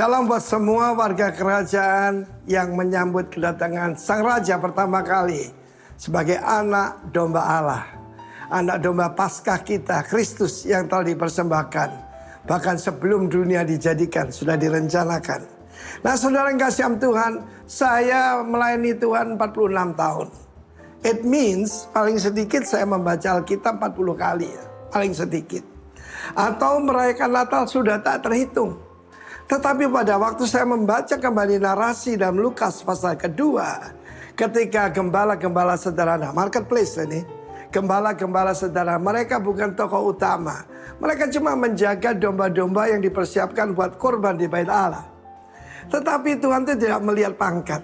Shalom buat semua warga kerajaan yang menyambut kedatangan Sang Raja pertama kali sebagai anak domba Allah. Anak domba Paskah kita, Kristus yang telah dipersembahkan. Bahkan sebelum dunia dijadikan, sudah direncanakan. Nah saudara yang kasih Tuhan, saya melayani Tuhan 46 tahun. It means paling sedikit saya membaca Alkitab 40 kali ya, paling sedikit. Atau merayakan Natal sudah tak terhitung. Tetapi pada waktu saya membaca kembali narasi dalam Lukas pasal kedua, ketika gembala-gembala sederhana, marketplace ini, gembala-gembala sederhana, mereka bukan tokoh utama. Mereka cuma menjaga domba-domba yang dipersiapkan buat korban di bait Allah. Tetapi Tuhan itu tidak melihat pangkat.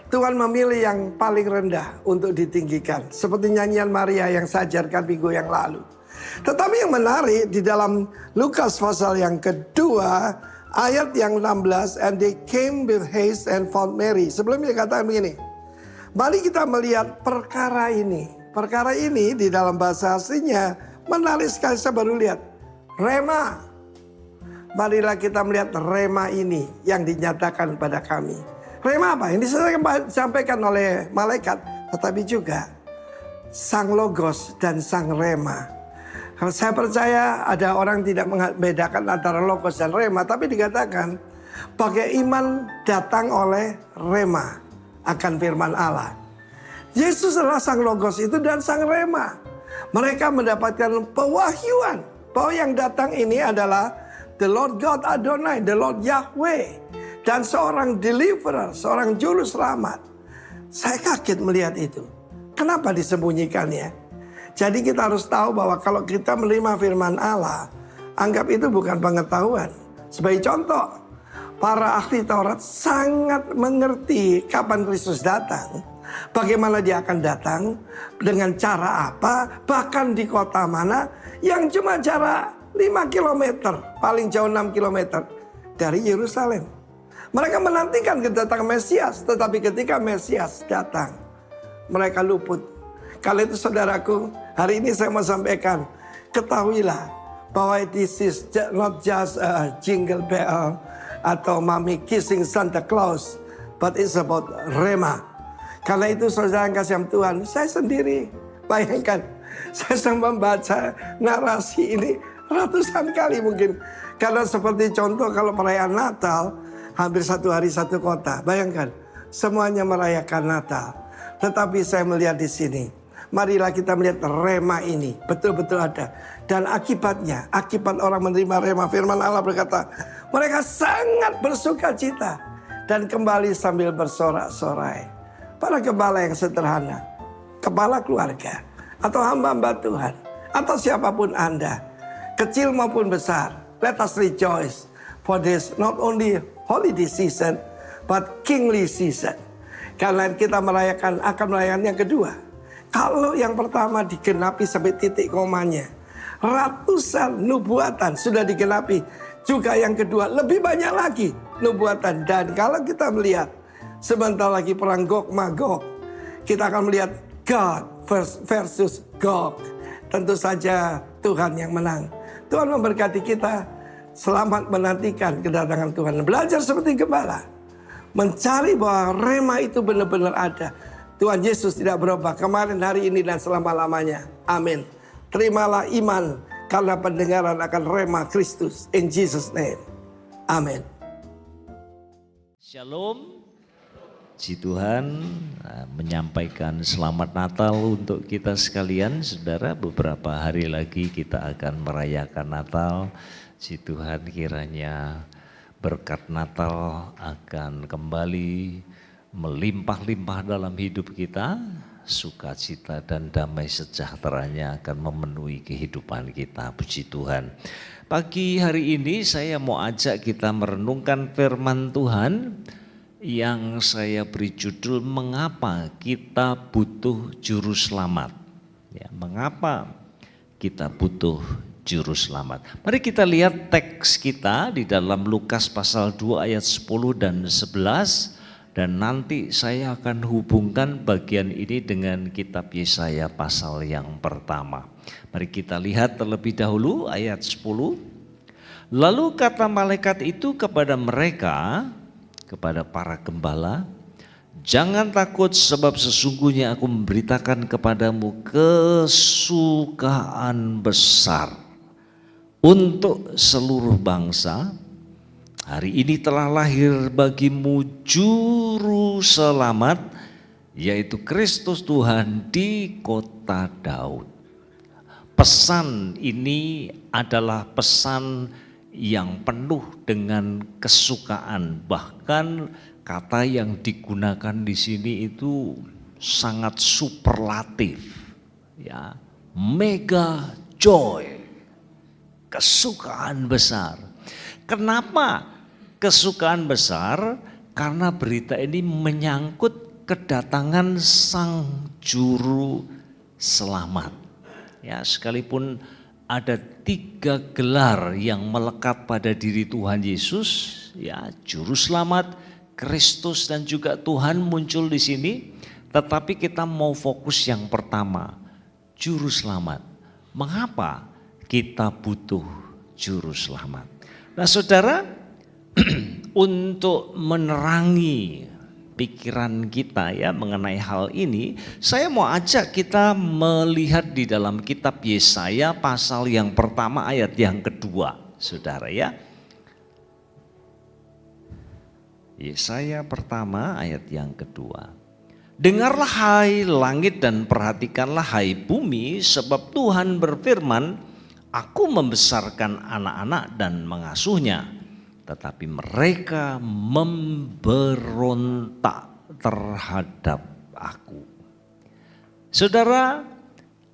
Tuhan memilih yang paling rendah untuk ditinggikan. Seperti nyanyian Maria yang saya ajarkan minggu yang lalu. Tetapi yang menarik di dalam Lukas pasal yang kedua, ayat yang 16, and they came with haste and found Mary. Sebelumnya katakan begini, mari kita melihat perkara ini. Perkara ini di dalam bahasa aslinya menarik sekali, saya baru lihat. Rema. Marilah kita melihat rema ini yang dinyatakan pada kami. Rema apa? Yang disampaikan oleh malaikat, tetapi juga Sang Logos dan Sang Rema. Saya percaya ada orang tidak membedakan antara logos dan rema. Tapi dikatakan pakai iman datang oleh rema akan firman Allah. Yesus adalah sang logos itu dan sang rema. Mereka mendapatkan pewahyuan bahwa yang datang ini adalah the Lord God Adonai, the Lord Yahweh. Dan seorang deliverer, seorang juru selamat. Saya kaget melihat itu. Kenapa disembunyikannya? Jadi kita harus tahu bahwa kalau kita menerima firman Allah, anggap itu bukan pengetahuan. Sebagai contoh, para ahli Taurat sangat mengerti kapan Kristus datang. Bagaimana dia akan datang, dengan cara apa, bahkan di kota mana, yang cuma jarak 5 km, paling jauh 6 km dari Yerusalem. Mereka menantikan kedatangan Mesias, tetapi ketika Mesias datang, mereka luput. Kalau itu saudaraku, hari ini saya mau sampaikan, ketahuilah bahwa this is not just a jingle bell atau mommy kissing Santa Claus, but it's about rema. Karena itu saudara yang kasih Tuhan, saya sendiri, bayangkan, saya sedang membaca narasi ini ratusan kali mungkin. Karena seperti contoh kalau perayaan Natal, hampir satu hari satu kota, bayangkan, semuanya merayakan Natal. Tetapi saya melihat di sini, marilah kita melihat rema ini betul-betul ada. Dan akibatnya, akibat orang menerima rema, firman Allah berkata, mereka sangat bersuka cita dan kembali sambil bersorak-sorai. Para gembala yang sederhana, kepala keluarga, atau hamba-hamba Tuhan, atau siapapun Anda, kecil maupun besar, let us rejoice for this not only holiday season, but kingly season. Karena kita akan merayakan yang kedua. Kalau yang pertama digenapi sampai titik komanya, ratusan nubuatan sudah digenapi. Juga yang kedua lebih banyak lagi nubuatan. Dan kalau kita melihat sebentar lagi perang Gog Magog, kita akan melihat God versus Gog. Tentu saja Tuhan yang menang. Tuhan memberkati kita. Selamat menantikan kedatangan Tuhan. Belajar seperti gembala. Mencari bahwa rema itu benar-benar ada. Tuhan Yesus tidak berubah kemarin, hari ini, dan selama-lamanya. Amin. Terimalah iman karena pendengaran akan rema Kristus. In Jesus name. Amin. Shalom. Puji Tuhan, menyampaikan selamat Natal untuk kita sekalian. Saudara, beberapa hari lagi kita akan merayakan Natal. Puji Tuhan, kiranya berkat Natal akan kembali melimpah-limpah dalam hidup kita, sukacita dan damai sejahteranya akan memenuhi kehidupan kita. Puji Tuhan. Pagi hari ini saya mau ajak kita merenungkan firman Tuhan yang saya beri judul Mengapa Kita Butuh Juru Selamat. Ya, mengapa kita butuh juru selamat. Mari kita lihat teks kita di dalam Lukas pasal 2 ayat 10 dan 11. Dan nanti saya akan hubungkan bagian ini dengan kitab Yesaya pasal yang pertama. Mari kita lihat terlebih dahulu ayat 10. Lalu kata malaikat itu kepada mereka, kepada para gembala, jangan takut sebab sesungguhnya aku memberitakan kepadamu kesukaan besar untuk seluruh bangsa. Hari ini telah lahir bagimu juru selamat, yaitu Kristus Tuhan di kota Daud. Pesan ini adalah pesan yang penuh dengan kesukaan, bahkan kata yang digunakan di sini itu sangat superlatif, ya, mega joy, kesukaan besar. Kenapa kesukaan besar? Karena berita ini menyangkut kedatangan Sang Juru Selamat. Ya, sekalipun ada 3 gelar yang melekat pada diri Tuhan Yesus, ya, Juru Selamat, Kristus dan juga Tuhan muncul di sini, tetapi kita mau fokus yang pertama, Juru Selamat. Mengapa kita butuh Juru Selamat? Nah, saudara, untuk menerangi pikiran kita ya mengenai hal ini, saya mau ajak kita melihat di dalam kitab Yesaya pasal yang pertama ayat yang kedua, saudara ya. Yesaya pertama ayat yang kedua. Dengarlah hai langit dan perhatikanlah hai bumi, sebab Tuhan berfirman, aku membesarkan anak-anak dan mengasuhnya, tetapi mereka memberontak terhadap aku. Saudara,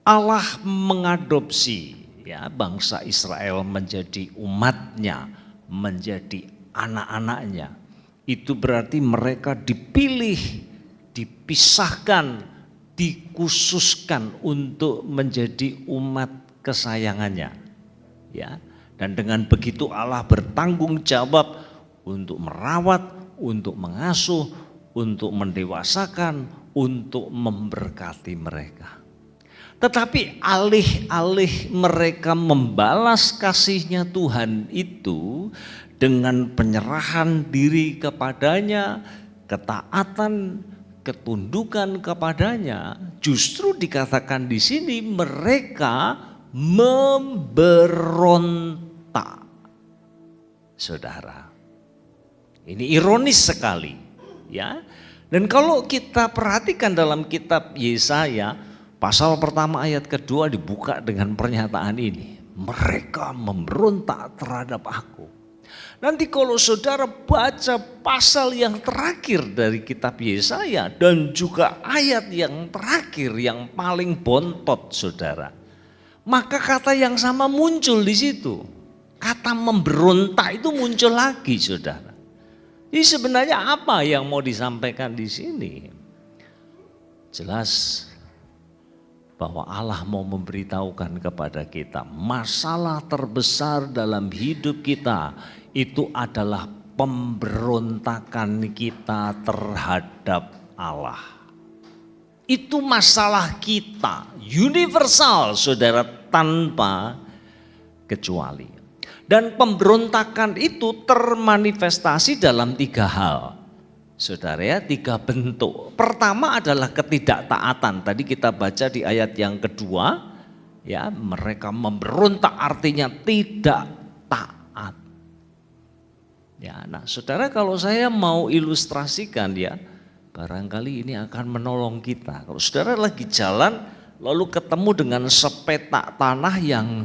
Allah mengadopsi ya bangsa Israel menjadi umatnya, menjadi anak-anaknya. Itu berarti mereka dipilih, dipisahkan, dikhususkan untuk menjadi umat kesayangannya. Ya. Dan dengan begitu Allah bertanggung jawab untuk merawat, untuk mengasuh, untuk mendewasakan, untuk memberkati mereka. Tetapi alih-alih mereka membalas kasihnya Tuhan itu dengan penyerahan diri kepadanya, ketaatan, ketundukan kepadanya, justru dikatakan di sini mereka memberontak. Saudara, ini ironis sekali, ya. Dan kalau kita perhatikan dalam kitab Yesaya, pasal pertama ayat kedua dibuka dengan pernyataan ini, mereka memberontak terhadap aku. Nanti kalau saudara baca pasal yang terakhir dari kitab Yesaya dan juga ayat yang terakhir yang paling bontot, saudara, maka kata yang sama muncul di situ. Kata memberontak itu muncul lagi, saudara. Jadi sebenarnya apa yang mau disampaikan di sini? Jelas bahwa Allah mau memberitahukan kepada kita masalah terbesar dalam hidup kita itu adalah pemberontakan kita terhadap Allah. Itu masalah kita, universal, saudara, tanpa kecuali. Dan pemberontakan itu termanifestasi dalam 3 hal. Saudara ya, 3 bentuk. Pertama adalah ketidaktaatan. Tadi kita baca di ayat yang kedua, ya, mereka memberontak artinya tidak taat. Ya, nah, saudara, kalau saya mau ilustrasikan ya, barangkali ini akan menolong kita. Kalau saudara lagi jalan lalu ketemu dengan sepetak tanah yang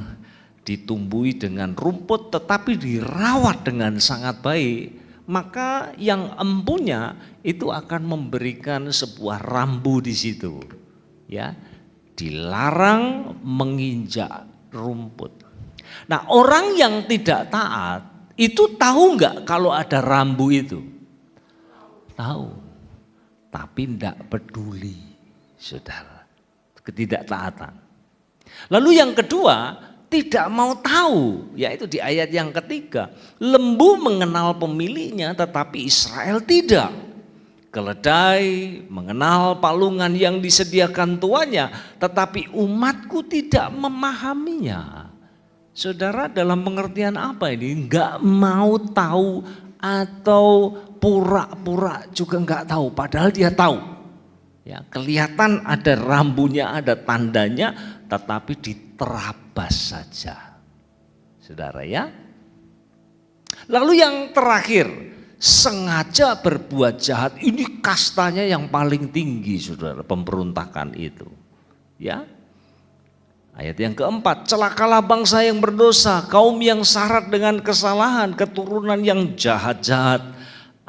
ditumbuhi dengan rumput tetapi dirawat dengan sangat baik, maka yang empunya itu akan memberikan sebuah rambu di situ. Ya, dilarang menginjak rumput. Nah, orang yang tidak taat itu tahu nggak kalau ada rambu itu? Tahu, tapi tidak peduli, saudara. Ketidaktaatan. Lalu yang kedua, tidak mau tahu, yaitu di ayat yang ketiga. Lembu mengenal pemiliknya tetapi Israel tidak. Keledai mengenal palungan yang disediakan tuannya tetapi umatku tidak memahaminya. Saudara, dalam pengertian apa ini? Enggak mau tahu atau pura-pura juga enggak tahu, padahal dia tahu. Ya, kelihatan ada rambunya, ada tandanya, tetapi diterabas saja. Saudara ya. Lalu yang terakhir, sengaja berbuat jahat. Ini kastanya yang paling tinggi, saudara, pemberontakan itu. Ya. Ayat yang keempat, celakalah bangsa yang berdosa, kaum yang syarat dengan kesalahan, keturunan yang jahat-jahat,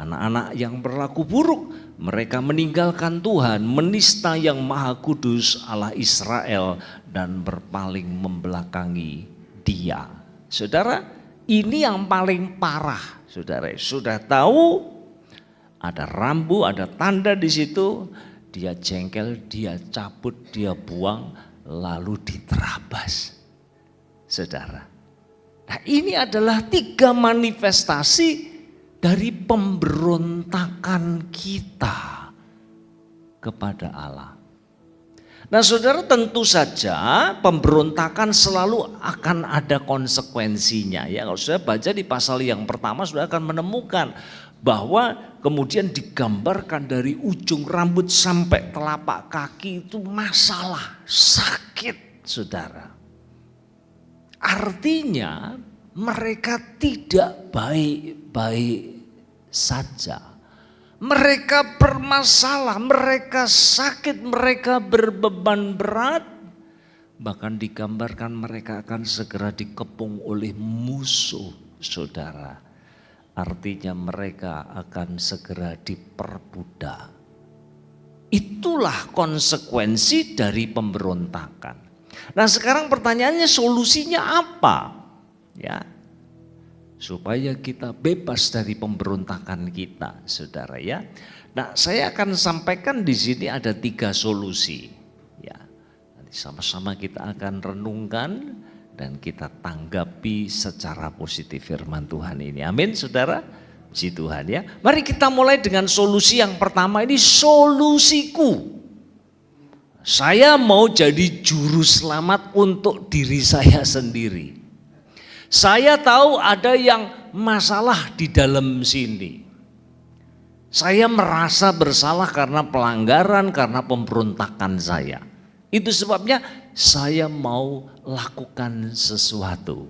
anak-anak yang berlaku buruk, mereka meninggalkan Tuhan, menista yang Maha Kudus Allah Israel dan berpaling membelakangi Dia. Saudara, ini yang paling parah. Saudara, sudah tahu ada rambu, ada tanda di situ, dia jengkel, dia cabut, dia buang, lalu diterabas. Saudara, nah ini adalah 3 manifestasi dari pemberontakan kita kepada Allah. Nah saudara, tentu saja pemberontakan selalu akan ada konsekuensinya. Ya, kalau sudah baca di pasal yang pertama sudah akan menemukan bahwa kemudian digambarkan dari ujung rambut sampai telapak kaki itu masalah, sakit, saudara. Artinya mereka tidak baik-baik saja. Mereka bermasalah, mereka sakit, mereka berbeban berat. Bahkan digambarkan mereka akan segera dikepung oleh musuh, saudara. Artinya mereka akan segera diperbudak. Itulah konsekuensi dari pemberontakan. Nah sekarang pertanyaannya, solusinya apa? Ya, supaya kita bebas dari pemberontakan kita, saudara ya. Nah saya akan sampaikan di sini ada 3 solusi. Ya, nanti sama-sama kita akan renungkan dan kita tanggapi secara positif firman Tuhan ini. Amin saudara, puji Tuhan ya. Mari kita mulai dengan solusi yang pertama, ini solusiku. Saya mau jadi juru selamat untuk diri saya sendiri. Saya tahu ada yang masalah di dalam sini. Saya merasa bersalah karena pelanggaran, karena pemberontakan saya. Itu sebabnya saya mau lakukan sesuatu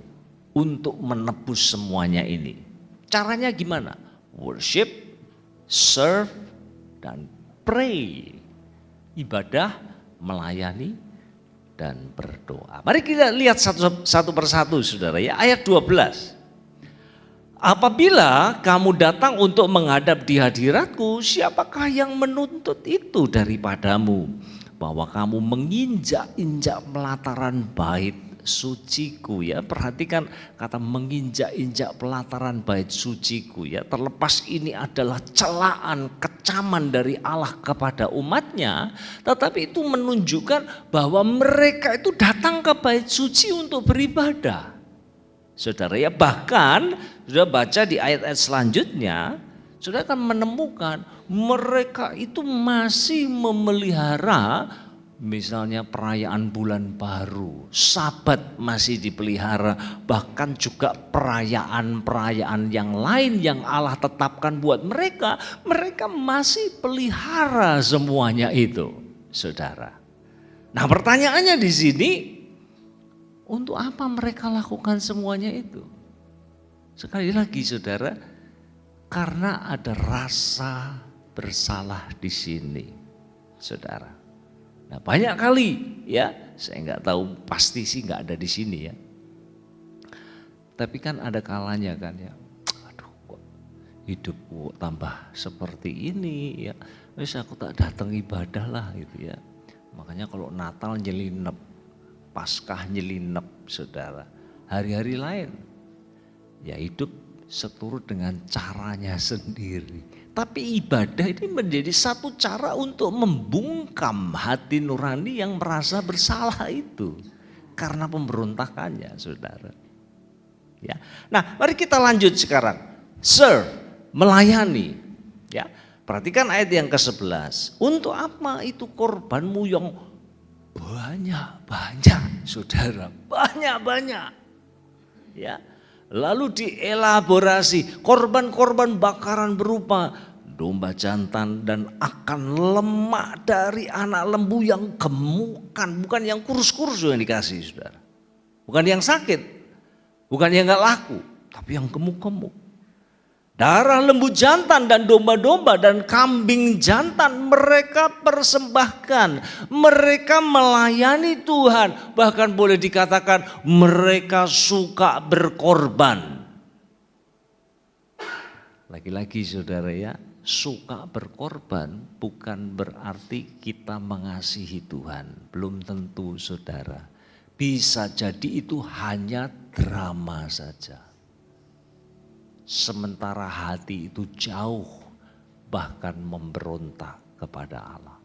untuk menebus semuanya ini. Caranya gimana? Worship, serve, dan pray. Ibadah, melayani, dan berdoa. Mari kita lihat satu persatu saudara ya. Ayat 12. Apabila kamu datang untuk menghadap di hadiratku, siapakah yang menuntut itu daripadamu? Bahwa kamu menginjak-injak pelataran bait suciku ya. Perhatikan kata menginjak-injak pelataran bait suciku ya. Terlepas ini adalah celaan, kecaman dari Allah kepada umatnya, tetapi itu menunjukkan bahwa mereka itu datang ke bait suci untuk beribadah. Saudara ya, bahkan sudah baca di ayat-ayat selanjutnya, sudah akan menemukan mereka itu masih memelihara misalnya perayaan bulan baru, Sabat masih dipelihara, bahkan juga perayaan-perayaan yang lain yang Allah tetapkan buat mereka, mereka masih pelihara semuanya itu, saudara. Nah pertanyaannya di sini, untuk apa mereka lakukan semuanya itu? Sekali lagi saudara, karena ada rasa bersalah di sini, saudara. Nah banyak kali ya, saya nggak tahu pasti sih nggak ada di sini ya. Tapi kan ada kalanya kan ya, aduh kok hidupku tambah seperti ini ya. Wes aku tak datang ibadah lah gitu ya. Makanya kalau Natal nyelinep, Paskah nyelinep saudara. Hari-hari lain ya hidup seturut dengan caranya sendiri. Tapi ibadah ini menjadi satu cara untuk membungkam hati nurani yang merasa bersalah itu. Karena pemberontakannya saudara. Ya. Nah mari kita lanjut sekarang. Serve, melayani. Ya. Perhatikan ayat yang ke-11. Untuk apa itu korbanmu yang banyak-banyak saudara. Banyak-banyak. Ya. Lalu dielaborasi korban-korban bakaran berupa domba jantan dan akan lemak dari anak lembu yang gemukan, bukan yang kurus-kurus yang dikasih, saudara. Bukan yang sakit, bukan yang gak laku, tapi yang gemuk-gemuk. Darah lembu jantan dan domba-domba dan kambing jantan mereka persembahkan. Mereka melayani Tuhan. Bahkan boleh dikatakan mereka suka berkorban. Lagi-lagi saudara ya, suka berkorban bukan berarti kita mengasihi Tuhan. Belum tentu saudara. Bisa jadi itu hanya drama saja. Sementara hati itu jauh bahkan memberontak kepada Allah.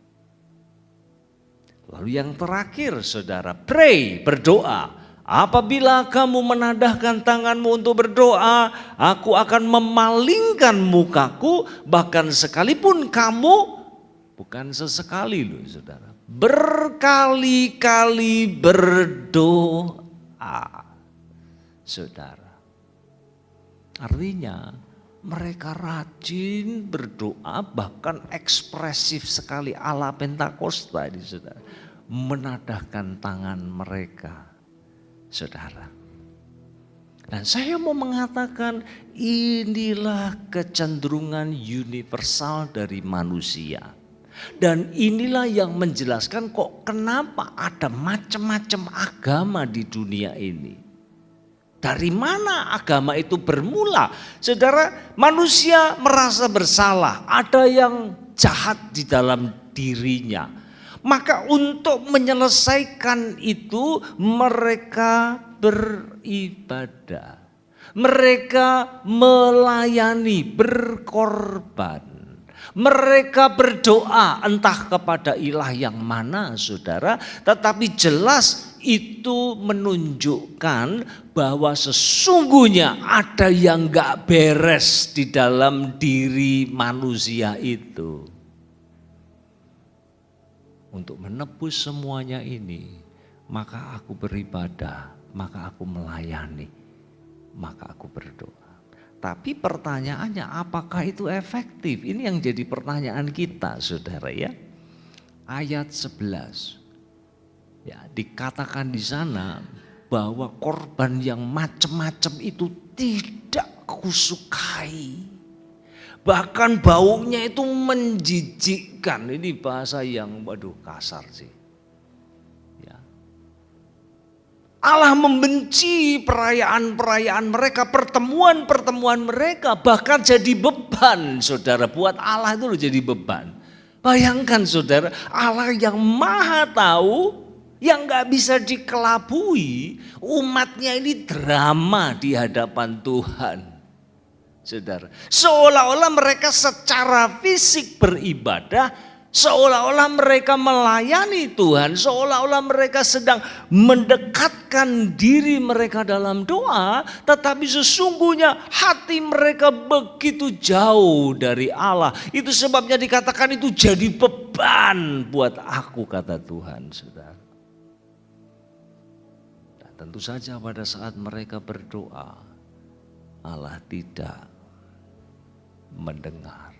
Lalu yang terakhir saudara, pray, berdoa. Apabila kamu menadahkan tanganmu untuk berdoa, aku akan memalingkan mukaku, bahkan sekalipun kamu, bukan sesekali loh saudara, berkali-kali berdoa. Saudara. Artinya mereka rajin berdoa, bahkan ekspresif sekali ala Pentakosta ini saudara. Menadahkan tangan mereka saudara. Dan saya mau mengatakan inilah kecenderungan universal dari manusia. Dan inilah yang menjelaskan kok kenapa ada macam-macam agama di dunia ini. Dari mana agama itu bermula? Saudara, manusia merasa bersalah, ada yang jahat di dalam dirinya. Maka untuk menyelesaikan itu mereka beribadah. Mereka melayani, berkorban. Mereka berdoa entah kepada ilah yang mana saudara, tetapi jelas itu menunjukkan bahwa sesungguhnya ada yang gak beres di dalam diri manusia itu. Untuk menebus semuanya ini, maka aku beribadah, maka aku melayani, maka aku berdoa. Tapi pertanyaannya apakah itu efektif? Ini yang jadi pertanyaan kita saudara ya. Ayat 11. Ya, dikatakan di sana bahwa korban yang macam-macam itu tidak kusukai. Bahkan baunya itu menjijikkan. Ini bahasa yang kasar sih. Allah membenci perayaan-perayaan mereka, pertemuan-pertemuan mereka, bahkan jadi beban saudara. Buat Allah itu loh jadi beban. Bayangkan saudara, Allah yang maha tahu, yang gak bisa dikelabui, umatnya ini drama di hadapan Tuhan. Saudara, seolah-olah mereka secara fisik beribadah, seolah-olah mereka melayani Tuhan, seolah-olah mereka sedang mendekatkan diri mereka dalam doa, tetapi sesungguhnya hati mereka begitu jauh dari Allah. Itu sebabnya dikatakan itu jadi beban buat aku, kata Tuhan, saudara. Dan tentu saja pada saat mereka berdoa, Allah tidak mendengar.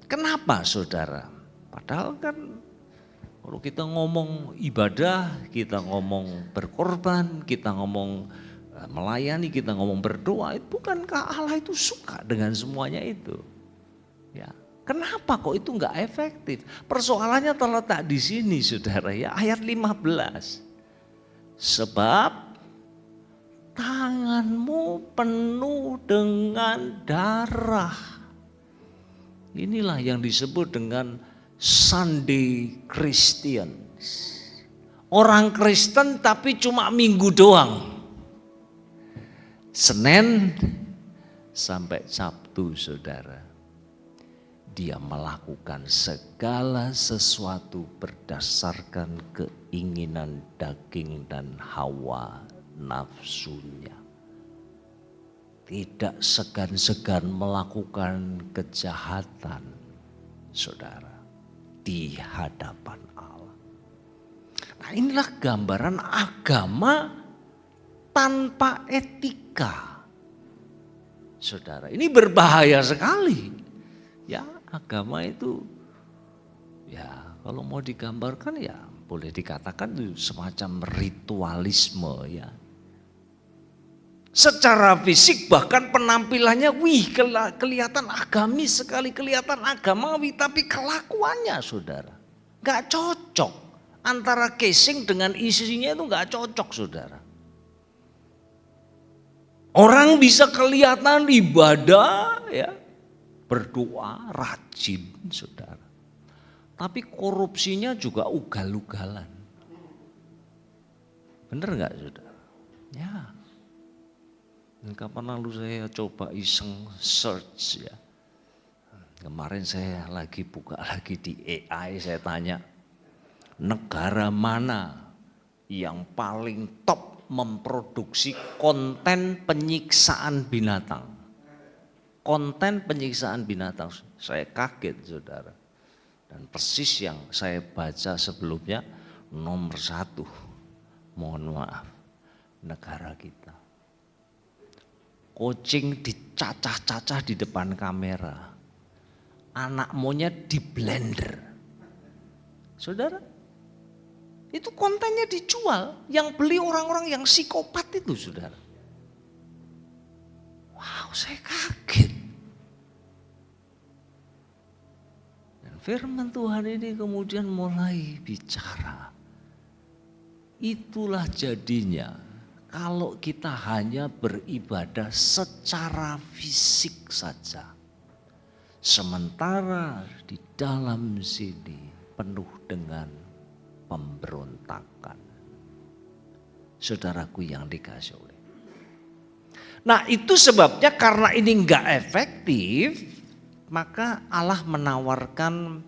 Kenapa saudara? Padahal kan kalau kita ngomong ibadah, kita ngomong berkorban, kita ngomong melayani, kita ngomong berdoa, bukankah Allah itu suka dengan semuanya itu? Ya, kenapa kok itu nggak efektif? Persoalannya terletak di sini saudara ya, ayat 15. Sebab tanganmu penuh dengan darah. Inilah yang disebut dengan Sunday Christians. Orang Kristen tapi cuma minggu doang. Senin sampai Sabtu saudara. Dia melakukan segala sesuatu berdasarkan keinginan daging dan hawa nafsunya. Tidak segan-segan melakukan kejahatan, saudara, di hadapan Allah. Nah, inilah gambaran agama tanpa etika. Saudara, ini berbahaya sekali. Ya, agama itu ya kalau mau digambarkan ya boleh dikatakan itu semacam ritualisme ya. Secara fisik bahkan penampilannya kelihatan agamis sekali, kelihatan agamawi, tapi kelakuannya saudara gak cocok. Antara casing dengan isinya itu gak cocok saudara. Orang bisa kelihatan ibadah ya, berdoa rajin saudara. Tapi korupsinya juga ugal-ugalan. Bener gak saudara? Ya. Kapan lalu saya coba iseng search ya. Kemarin saya lagi buka lagi di AI, saya tanya negara mana yang paling top memproduksi konten penyiksaan binatang. Konten penyiksaan binatang, saya kaget saudara. Dan persis yang saya baca sebelumnya nomor 1, mohon maaf, negara kita. Kucing dicacah-cacah di depan kamera. Anak monyet di blender. Saudara, itu kontennya dijual. Yang beli orang-orang yang psikopat itu saudara. Wow, saya kaget. Dan firman Tuhan ini kemudian mulai bicara. Itulah jadinya. Kalau kita hanya beribadah secara fisik saja, sementara di dalam sini penuh dengan pemberontakan. Saudaraku yang dikasih oleh. Nah itu sebabnya karena ini enggak efektif, maka Allah menawarkan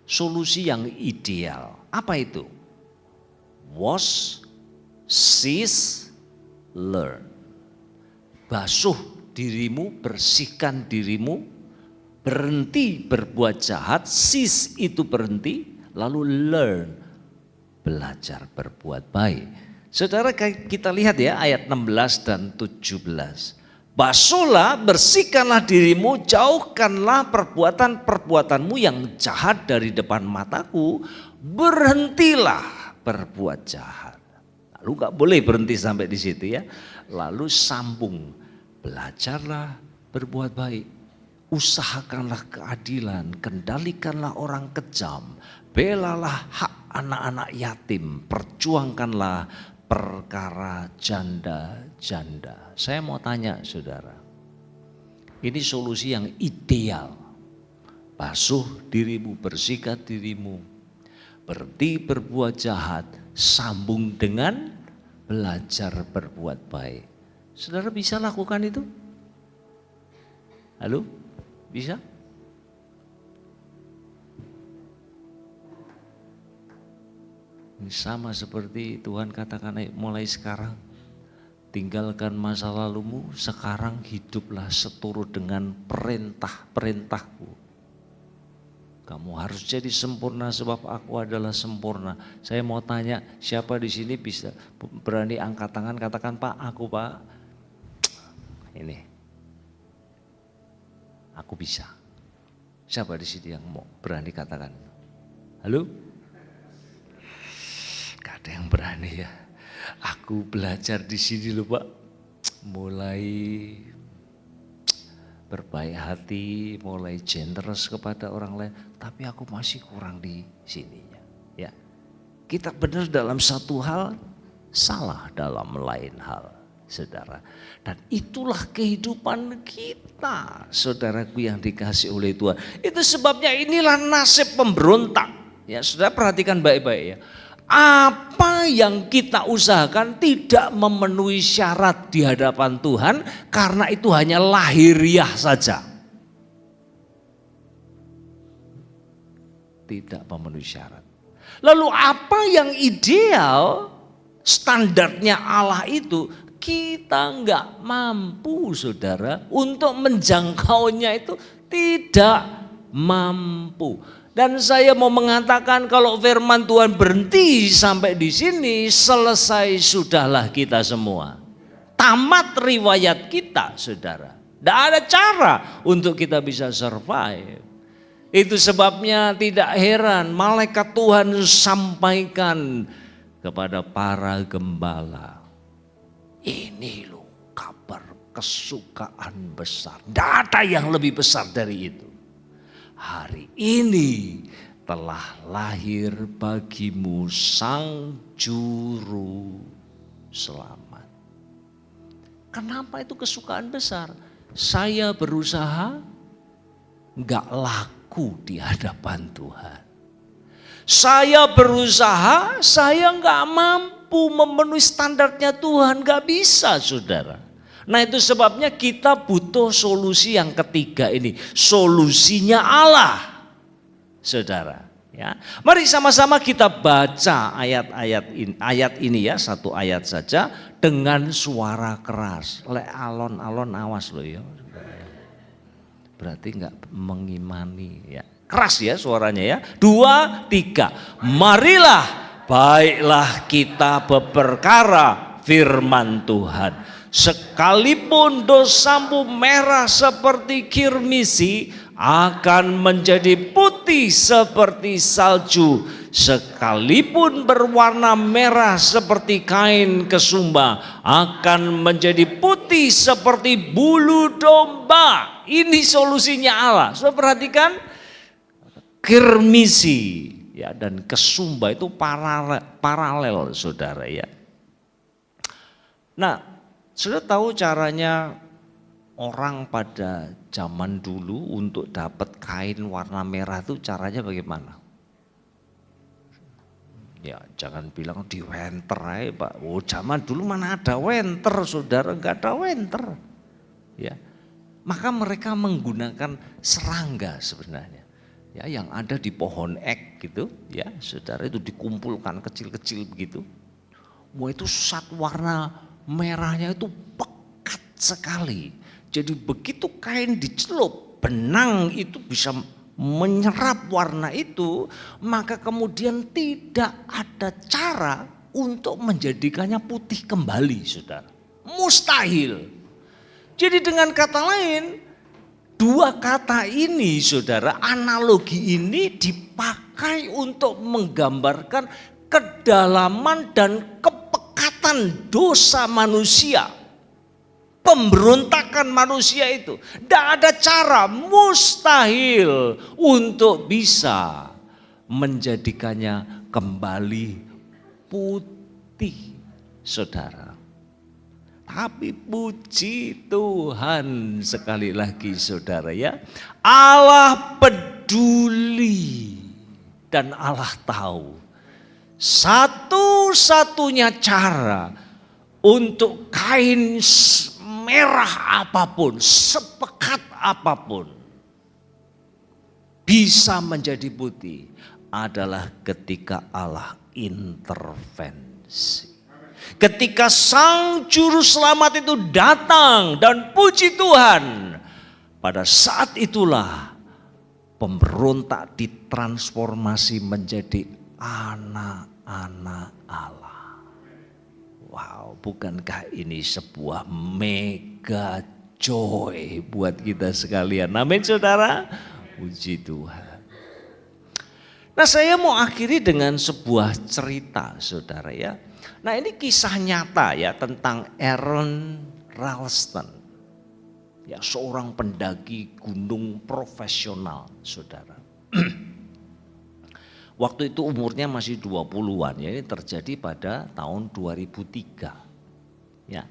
solusi yang ideal. Apa itu? Wash, cease, learn. Basuh dirimu, bersihkan dirimu, berhenti berbuat jahat, cease itu berhenti, lalu learn, belajar berbuat baik. Saudara kita lihat ya ayat 16 dan 17. Basuhlah, bersihkanlah dirimu, jauhkanlah perbuatan-perbuatanmu yang jahat dari depan mataku, berhentilah berbuat jahat. Lalu gak boleh berhenti sampai di situ ya. Lalu sambung, belajarlah berbuat baik. Usahakanlah keadilan, kendalikanlah orang kejam. Belalah hak anak-anak yatim, perjuangkanlah perkara janda-janda. Saya mau tanya saudara, ini solusi yang ideal. Basuh dirimu, bersihkan dirimu, berhenti berbuat jahat, sambung dengan belajar berbuat baik. Saudara bisa lakukan itu? Halo? Bisa? Ini sama seperti Tuhan katakan mulai sekarang. Tinggalkan masa lalumu, sekarang hiduplah seturut dengan perintah-perintahku. Kamu harus jadi sempurna sebab aku adalah sempurna. Saya mau tanya, siapa di sini bisa berani angkat tangan katakan Pak, aku Pak. Ini. Aku bisa. Siapa di sini yang mau berani katakan? Halo? Gak ada yang berani ya. Aku belajar di sini loh Pak. Mulai berbaik hati, mulai generous kepada orang lain, tapi aku masih kurang di sininya. Ya, kita benar dalam satu hal, salah dalam lain hal, saudara. Dan itulah kehidupan kita, saudaraku yang dikasih oleh Tuhan. Itu sebabnya inilah nasib pemberontak. Ya, saudara perhatikan baik-baik ya. Apa yang kita usahakan tidak memenuhi syarat di hadapan Tuhan karena itu hanya lahiriah saja. Tidak memenuhi syarat. Lalu apa yang ideal standarnya Allah itu kita enggak mampu saudara untuk menjangkaunya itu tidak mampu. Dan saya mau mengatakan kalau firman Tuhan berhenti sampai di sini, selesai sudahlah kita semua. Tamat riwayat kita, saudara. Tidak ada cara untuk kita bisa survive. Itu sebabnya tidak heran malaikat Tuhan sampaikan kepada para gembala. Ini loh kabar kesukaan besar. Tidak ada yang lebih besar dari itu. Hari ini telah lahir bagimu Sang Juru Selamat. Kenapa itu kesukaan besar? Saya berusaha nggak laku di hadapan Tuhan. Saya berusaha, saya nggak mampu memenuhi standarnya Tuhan, nggak bisa, saudara. Nah itu sebabnya kita butuh solusi yang ketiga ini, solusinya Allah, saudara. Ya, mari sama-sama kita baca ayat ini ya, satu ayat saja dengan suara keras. Le alon-alon awas loh ya. Berarti nggak mengimani ya. Keras ya suaranya ya. 2, 3. Marilah, baiklah kita berperkara firman Tuhan. Sekalipun dosamu merah seperti kirmisi, akan menjadi putih seperti salju. Sekalipun berwarna merah seperti kain kesumba, akan menjadi putih seperti bulu domba. Ini solusinya Allah. Saudara perhatikan, kirmisi ya dan kesumba itu paralel saudara ya. Nah, sudah tahu caranya orang pada zaman dulu untuk dapat kain warna merah itu caranya bagaimana? Ya jangan bilang di wenter aja Pak. Oh zaman dulu mana ada wenter saudara, enggak ada wenter. Ya, maka mereka menggunakan serangga sebenarnya. Ya yang ada di pohon ek gitu ya saudara, itu dikumpulkan kecil-kecil begitu. Wah itu satu warna merahnya itu pekat sekali. Jadi begitu kain dicelup, benang itu bisa menyerap warna itu, maka kemudian tidak ada cara untuk menjadikannya putih kembali, saudara. Mustahil. Jadi dengan kata lain, dua kata ini, saudara, analogi ini dipakai untuk menggambarkan kedalaman dan kepekatan dosa manusia, pemberontakan manusia itu. Tidak ada cara, mustahil untuk bisa menjadikannya kembali putih, saudara. Tapi puji Tuhan sekali lagi saudara ya, Allah peduli dan Allah tahu satu-satunya cara untuk kain merah apapun, sepekat apapun bisa menjadi putih adalah ketika Allah intervensi. Ketika Sang Juru Selamat itu datang dan puji Tuhan, pada saat itulah pemberontak ditransformasi menjadi anak-anak Allah. Wow, bukankah ini sebuah mega joy buat kita sekalian? Amin saudara, puji Tuhan. Nah saya mau akhiri dengan sebuah cerita saudara ya. Nah ini kisah nyata ya tentang Aaron Ralston. Ya seorang pendaki gunung profesional saudara. Waktu itu umurnya masih 20-an ya, ini terjadi pada tahun 2003. Ya.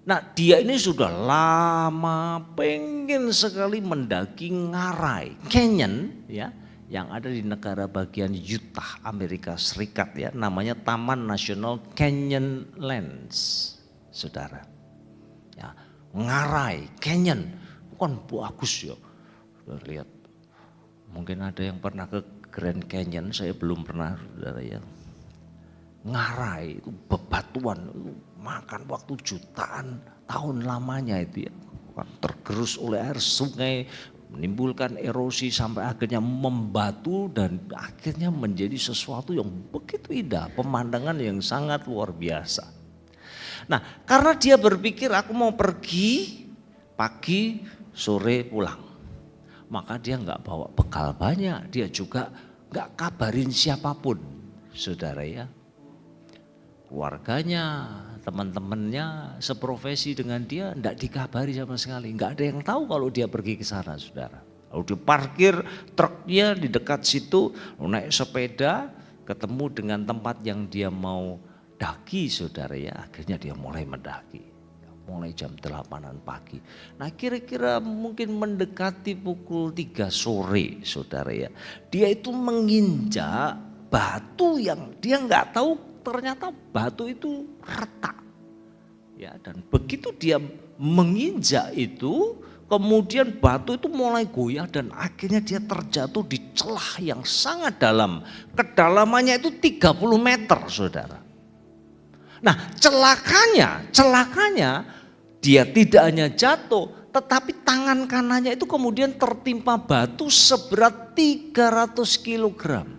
Nah dia ini sudah lama pengen sekali mendaki Ngarai Canyon ya, yang ada di negara bagian Utah, Amerika Serikat ya, namanya Taman Nasional Canyonlands, saudara. Ya, Ngarai Canyon, bukan bagus ya. Sudah lihat, mungkin ada yang pernah ke Grand Canyon, saya belum pernah, saudara ya. Ngarai itu bebatuan, itu makan waktu jutaan tahun lamanya itu ya. Tergerus oleh air sungai, menimbulkan erosi sampai akhirnya membatu dan akhirnya menjadi sesuatu yang begitu indah, pemandangan yang sangat luar biasa. Nah, karena dia berpikir aku mau pergi pagi sore pulang, maka dia nggak bawa bekal banyak, dia juga nggak kabarin siapapun, saudara ya. Keluarganya, teman-temannya seprofesi dengan dia enggak dikabari sama sekali. Enggak ada yang tahu kalau dia pergi ke sana, saudara. Lalu dia parkir truknya di dekat situ, naik sepeda, ketemu dengan tempat yang dia mau daki, saudara ya. Akhirnya dia mulai mendaki, mulai jam 8-an pagi. Nah kira-kira mungkin mendekati pukul 3 sore, saudara ya. Dia itu menginjak batu yang dia enggak tahu, ternyata batu itu retak. Ya, dan begitu dia menginjak itu, kemudian batu itu mulai goyah dan akhirnya dia terjatuh di celah yang sangat dalam. Kedalamannya itu 30 meter, saudara. Nah, celakanya dia tidak hanya jatuh, tetapi tangan kanannya itu kemudian tertimpa batu seberat 300 kilogram.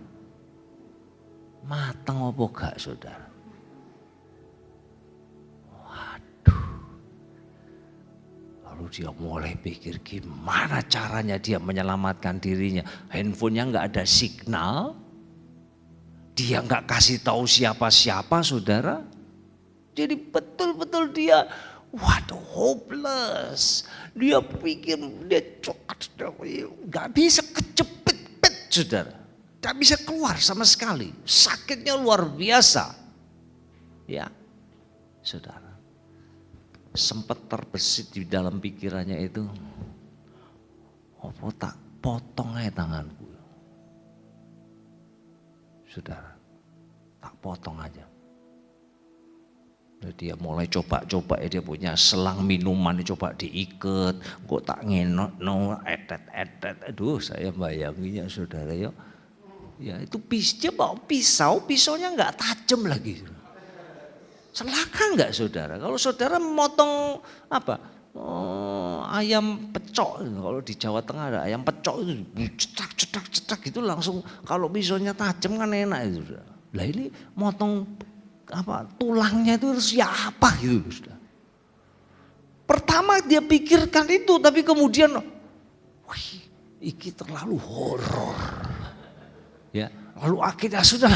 Mateng apa gak, saudara? Waduh. Lalu dia mulai pikir gimana caranya dia menyelamatkan dirinya. Handphonenya gak ada signal. Dia gak kasih tahu siapa-siapa, saudara. Jadi betul-betul dia waduh hopeless. Dia pikir dia gak bisa kecepet-pet, saudara. Gak bisa keluar sama sekali, sakitnya luar biasa. Ya, saudara, sempat terbesit di dalam pikirannya itu, apa tak potong aja tanganku. Saudara, tak potong aja. Dia mulai coba-coba ya, dia punya selang minuman coba diikat, kok tak ngenot, etet. Aduh saya bayanginya, saudara ya. Ya itu dia bawa pisaunya nggak tajam lagi. Celaka nggak, saudara? Kalau saudara memotong apa? Ayam pecok, kalau di Jawa Tengah ada ayam pecok itu cetak gitu langsung, kalau pisaunya tajam kan enak itu. Lah ini motong apa tulangnya itu harus ya apa gitu, saudara. Pertama dia pikirkan itu, tapi kemudian, wih, ini terlalu horor. Ya, lalu akhirnya sudah,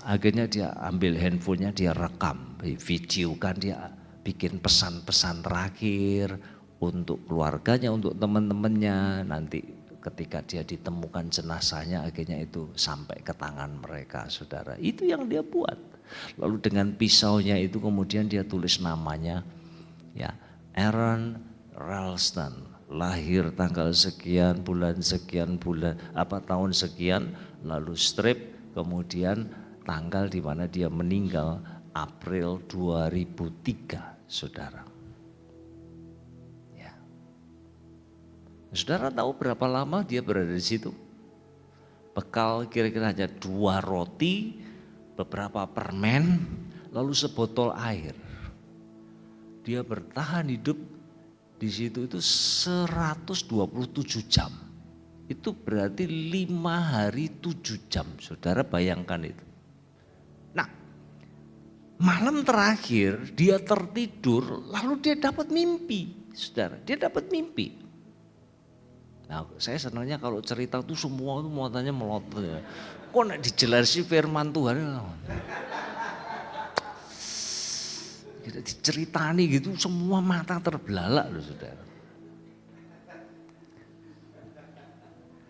akhirnya dia ambil handphonenya, dia rekam, videokan, dia bikin pesan-pesan terakhir untuk keluarganya, untuk teman-temannya. Nanti ketika dia ditemukan jenazahnya, akhirnya itu sampai ke tangan mereka, saudara. Itu yang dia buat. Lalu dengan pisaunya itu kemudian dia tulis namanya, ya, Aaron Ralston. Lahir tanggal sekian, bulan sekian, tahun sekian, lalu strip, kemudian tanggal di mana dia meninggal April 2003, saudara. Ya. Saudara tahu berapa lama dia berada di situ? Bekal kira-kira hanya 2 roti, beberapa permen, lalu sebotol air. Dia bertahan hidup di situ itu 127 jam. Itu berarti 5 hari 7 jam. Saudara bayangkan itu. Nah, malam terakhir dia tertidur lalu dia dapat mimpi. Saudara, dia dapat mimpi. Nah, saya senangnya kalau cerita itu semua itu muatannya melotot ya. Kok nak dijelaskan firman Tuhan. Tidak diceritani gitu, semua mata terbelalak loh, saudara.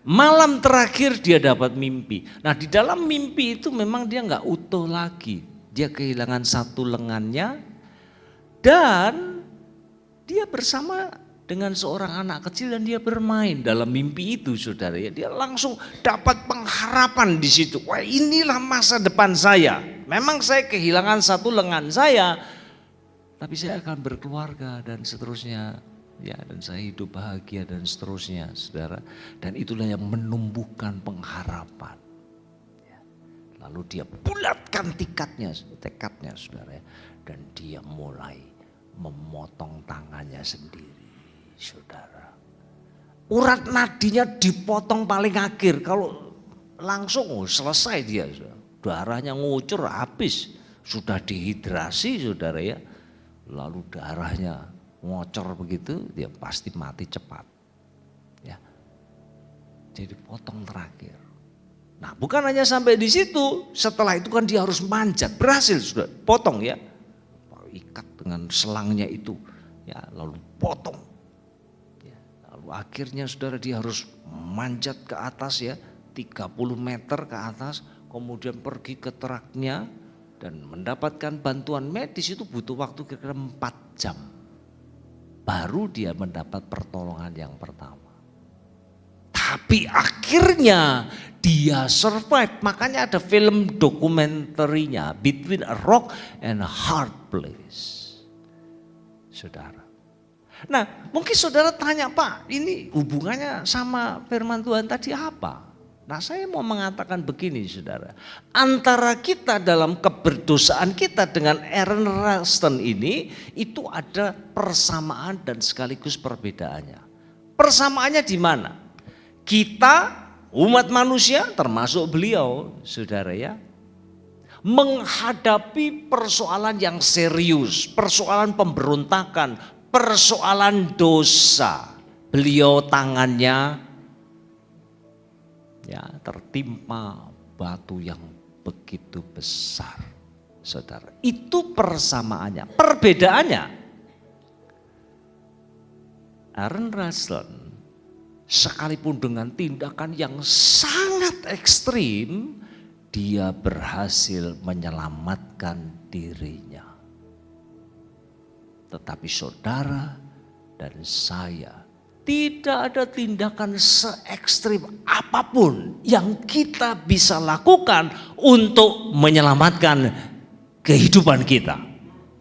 Malam terakhir dia dapat mimpi. Nah di dalam mimpi itu memang dia nggak utuh lagi. Dia kehilangan satu lengannya dan dia bersama dengan seorang anak kecil dan dia bermain dalam mimpi itu, saudara. Ya, dia langsung dapat pengharapan di situ. Wah, inilah masa depan saya. Memang saya kehilangan satu lengan saya, tapi saya akan berkeluarga dan seterusnya, ya, dan saya hidup bahagia dan seterusnya, saudara. Dan itulah yang menumbuhkan pengharapan. Ya. Lalu dia bulatkan tekadnya, saudara, dan dia mulai memotong tangannya sendiri, saudara. urat nadinya dipotong paling akhir. Kalau langsung selesai dia, darahnya ngucur habis, sudah dehidrasi saudara ya. Lalu darahnya ngocor begitu, dia pasti mati cepat. Ya. Jadi potong terakhir. Nah, bukan hanya sampai di situ, setelah itu kan dia harus manjat, berhasil sudah potong ya. Ikat dengan selangnya itu, ya lalu potong. Ya, lalu akhirnya saudara dia harus manjat ke atas ya, 30 meter ke atas, kemudian pergi ke truknya dan mendapatkan bantuan medis itu butuh waktu kira-kira 4 jam. Baru dia mendapat pertolongan yang pertama. Tapi akhirnya dia survive. Makanya ada film dokumenterinya, Between a Rock and a Hard Place. Saudara. Nah mungkin saudara tanya, Pak ini hubungannya sama firman Tuhan tadi apa? Nah saya mau mengatakan begini saudara. Antara kita dalam keberdosaan kita dengan Aaron Ralston ini, itu ada persamaan dan sekaligus perbedaannya. Persamaannya di mana? Kita umat manusia termasuk beliau saudara ya, menghadapi persoalan yang serius, persoalan pemberontakan, persoalan dosa. Beliau tangannya ya tertimpa batu yang begitu besar saudara. Itu persamaannya. Perbedaannya, Aaron Ralston sekalipun dengan tindakan yang sangat ekstrim, dia berhasil menyelamatkan dirinya. Tetapi saudara dan saya, tidak ada tindakan se-ekstrim apapun yang kita bisa lakukan untuk menyelamatkan kehidupan kita.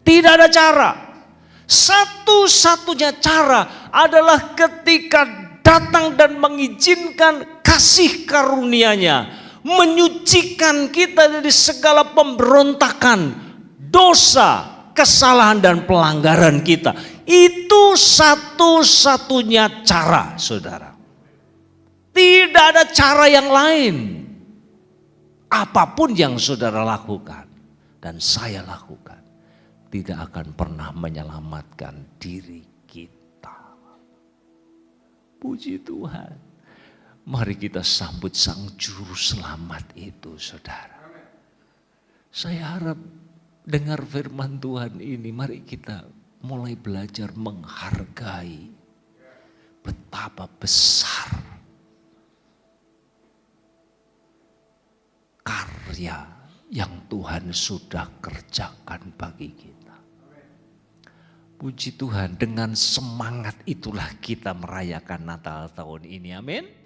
Tidak ada cara. Satu-satunya cara adalah ketika datang dan mengizinkan kasih karunia-Nya, menyucikan kita dari segala pemberontakan, dosa, kesalahan dan pelanggaran kita. Itu satu-satunya cara saudara. Tidak ada cara yang lain. Apapun yang saudara lakukan dan saya lakukan, tidak akan pernah menyelamatkan diri kita. Puji Tuhan. Mari kita sambut Sang Juru Selamat itu saudara. Saya harap dengar firman Tuhan ini, mari kita mulai belajar menghargai betapa besar karya yang Tuhan sudah kerjakan bagi kita. Puji Tuhan, dengan semangat itulah kita merayakan Natal tahun ini. Amin.